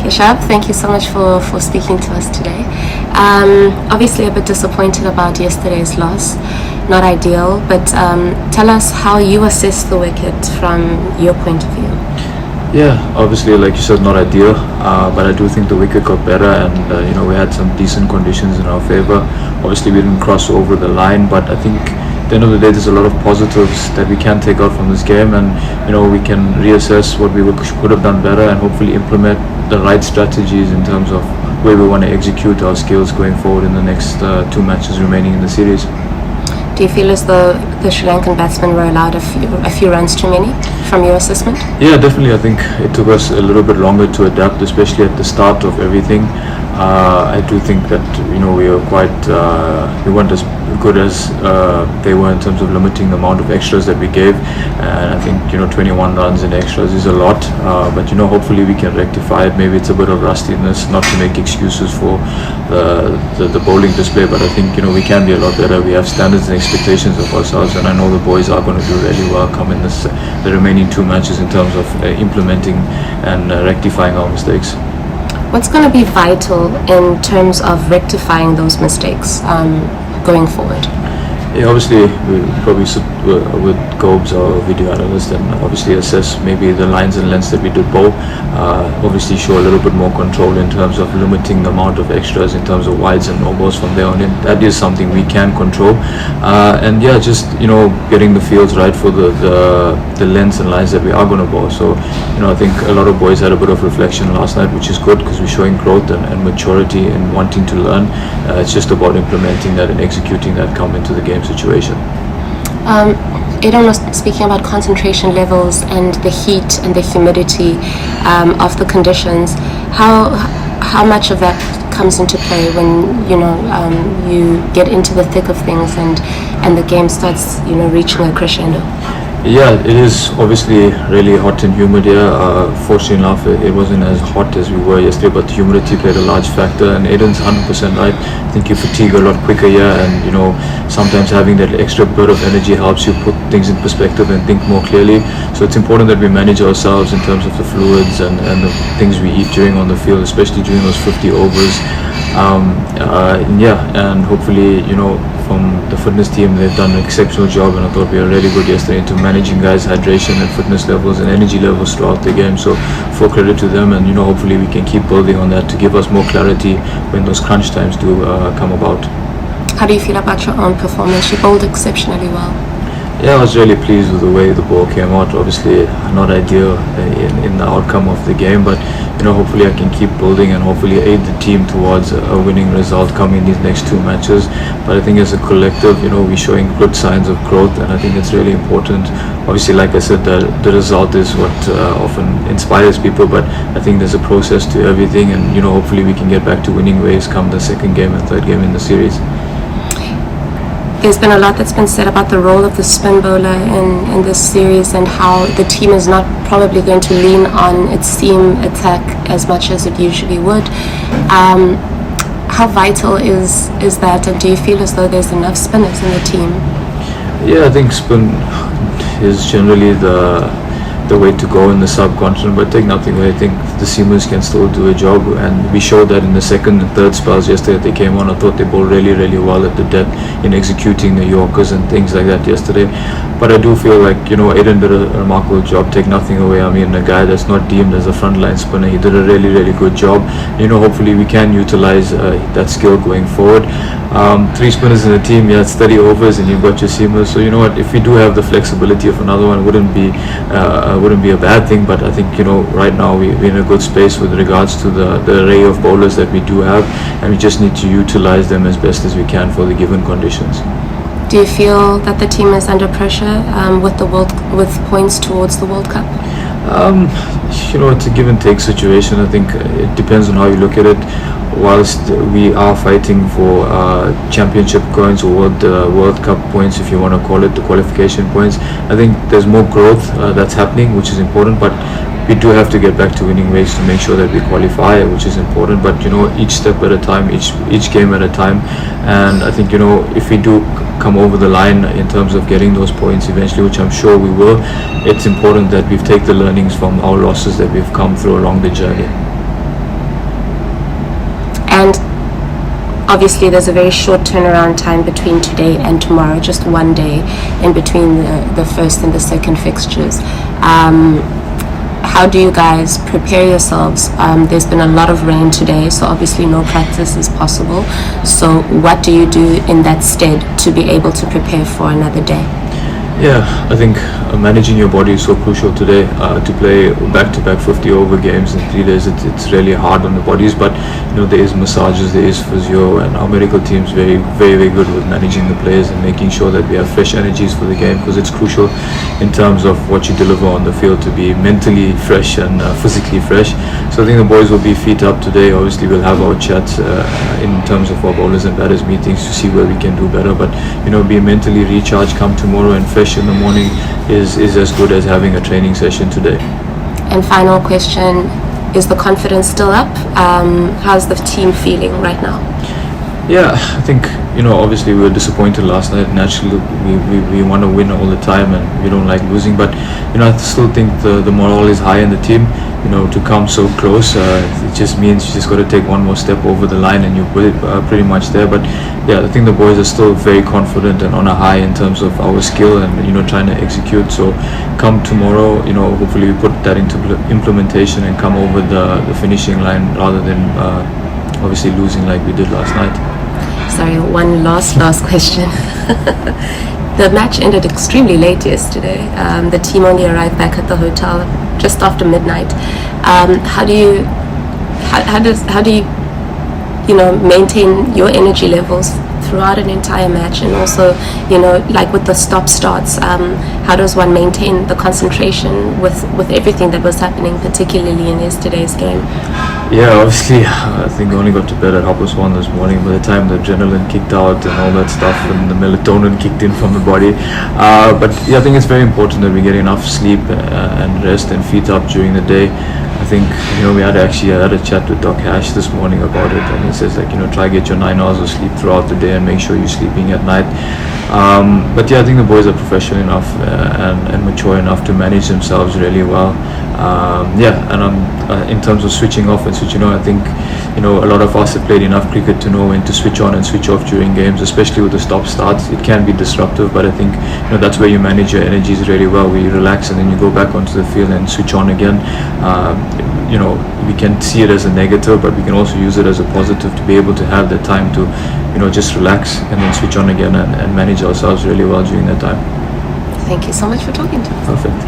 Kesev, thank you so much for speaking to us today. Obviously a bit disappointed about yesterday's loss. Not ideal, but tell us how you assess the wicket from your point of view. Yeah, obviously, like you said, not ideal, but I do think the wicket got better, and we had some decent conditions in our favour. Obviously, we didn't cross over the line, but I think at the end of the day, there's a lot of positives that we can take out from this game, and we can reassess what we could have done better, and hopefully implement the right strategies in terms of where we want to execute our skills going forward in the next 2 matches remaining in the series. Do you feel as though the Sri Lankan batsmen were allowed a few runs too many from your assessment? Yeah, definitely. I think it took us a little bit longer to adapt, especially at the start of everything. I do think that we weren't as good as they were in terms of limiting the amount of extras that we gave, and I think 21 runs in extras is a lot, but hopefully we can rectify it. Maybe it's a bit of rustiness, not to make excuses for the bowling display, but I think we can be a lot better. We have standards and expectations of ourselves, and I know the boys are going to do really well come in the remaining 2 matches in terms of implementing and rectifying our mistakes. What's going to be vital in terms of rectifying those mistakes going forward? Yeah, obviously we probably sit with Gobes, our video analyst, and obviously assess maybe the lines and lengths that we did bowl. Obviously show a little bit more control in terms of limiting the amount of extras in terms of wides and no balls from there on in. That is something we can control, and yeah, just getting the fields right for the lengths and lines that we are going to bowl. So I think a lot of boys had a bit of reflection last night, which is good because we're showing growth and maturity and wanting to learn. It's just about implementing that and executing that come into the game situation. Aidan was speaking about concentration levels and the heat and the humidity of the conditions. How much of that comes into play when you get into the thick of things and the game starts reaching a crescendo? Yeah, it is obviously really hot and humid here. Fortunately enough, it wasn't as hot as we were yesterday, but the humidity played a large factor, and Aidan's 100% right. I think you fatigue a lot quicker here, and sometimes having that extra bit of energy helps you put things in perspective and think more clearly. So it's important that we manage ourselves in terms of the fluids and the things we eat during on the field, especially during those 50 overs. And hopefully from the fitness team, they've done an exceptional job, and I thought we were really good yesterday into managing guys' hydration and fitness levels and energy levels throughout the game. So full credit to them, and hopefully we can keep building on that to give us more clarity when those crunch times do come about. How do you feel about your own performance? You bowled exceptionally well. Yeah, I was really pleased with the way the ball came out. Obviously not ideal in the outcome of the game, but hopefully I can keep building and hopefully aid the team towards a winning result coming in these next 2 matches. But I think as a collective, we're showing good signs of growth, and I think it's really important. Obviously, like I said, the result is what often inspires people, but I think there's a process to everything, and hopefully we can get back to winning ways come the second game and third game in the series. There's been a lot that's been said about the role of the spin bowler in this series and how the team is not probably going to lean on its seam attack as much as it usually would. How vital is that, and do you feel as though there's enough spinners in the team? Yeah, I think spin is generally the way to go in the subcontinent, but take nothing away. I think the seamers can still do a job, and we showed that in the second and third spells yesterday. They came on. I thought they bowled really, really well at the depth in executing the Yorkers and things like that yesterday. But I do feel like Aidan did a remarkable job. Take nothing away. I mean, a guy that's not deemed as a frontline spinner, he did a really, really good job. Hopefully we can utilize that skill going forward. 3 spinners in the team, yeah, it's 30 overs, and you've got your seamers. So if we do have the flexibility of another one, it wouldn't be a bad thing. But I think right now we're in a good space with regards to the array of bowlers that we do have, and we just need to utilize them as best as we can for the given conditions. Do you feel that the team is under pressure with points towards the World Cup? It's a give and take situation. I think it depends on how you look at it. Whilst we are fighting for championship points or World Cup points, if you want to call it, the qualification points, I think there's more growth that's happening, which is important, but we do have to get back to winning ways to make sure that we qualify, which is important. But each step at a time, each game at a time, and I think if we do come over the line in terms of getting those points eventually, which I'm sure we will, it's important that we've taken the learnings from our losses that we've come through along the journey. obviously there's a very short turnaround time between today and tomorrow, just one day in between the first and the second fixtures. How do you guys prepare yourselves? There's been a lot of rain today, so obviously no practice is possible. So what do you do in that stead to be able to prepare for another day? Yeah, I think managing your body is so crucial today. To play back-to-back 50 over games in 3 days, it's really hard on the bodies. But there is massages, there is physio, and our medical team is very, very, very good with managing the players and making sure that we have fresh energies for the game, because it's crucial in terms of what you deliver on the field to be mentally fresh and physically fresh. So I think the boys will be feet up today. Obviously, we'll have our chats in terms of our bowlers and batters meetings to see where we can do better. But be mentally recharged come tomorrow and fresh in the morning is as good as having a training session today. And final question, is the confidence still up? How's the team feeling right now? Yeah, I think obviously we were disappointed last night. Naturally, we want to win all the time and we don't like losing, but I still think the morale is high in the team. To come so close, it just means you just got to take one more step over the line and you're pretty much there. But yeah, I think the boys are still very confident and on a high in terms of our skill and trying to execute. So come tomorrow, hopefully we put that into implementation and come over the finishing line rather than obviously losing like we did last night. Sorry, one last question. The match ended extremely late yesterday. The team only arrived back at the hotel just after midnight. How do you maintain your energy levels throughout an entire match, and also like with the stop starts, how does one maintain the concentration with everything that was happening, particularly in yesterday's game? Yeah, obviously I think I only got to bed at 1:30 this morning. By the time the adrenaline kicked out and all that stuff and the melatonin kicked in from the body, but yeah, I think it's very important that we get enough sleep and rest and feet up during the day. I think we had a chat with Doc Hash this morning about it, and he says try get your 9 hours of sleep throughout the day and make sure you're sleeping at night. But yeah, I think the boys are professional enough and mature enough to manage themselves really well. In terms of switching off and switching on, I think a lot of us have played enough cricket to know when to switch on and switch off during games, especially with the stop starts. It can be disruptive, but I think that's where you manage your energies really well, where you relax and then you go back onto the field and switch on again. We can see it as a negative, but we can also use it as a positive to be able to have the time to just relax and then switch on again and manage ourselves really well during that time. Thank you so much for talking to us. Perfect.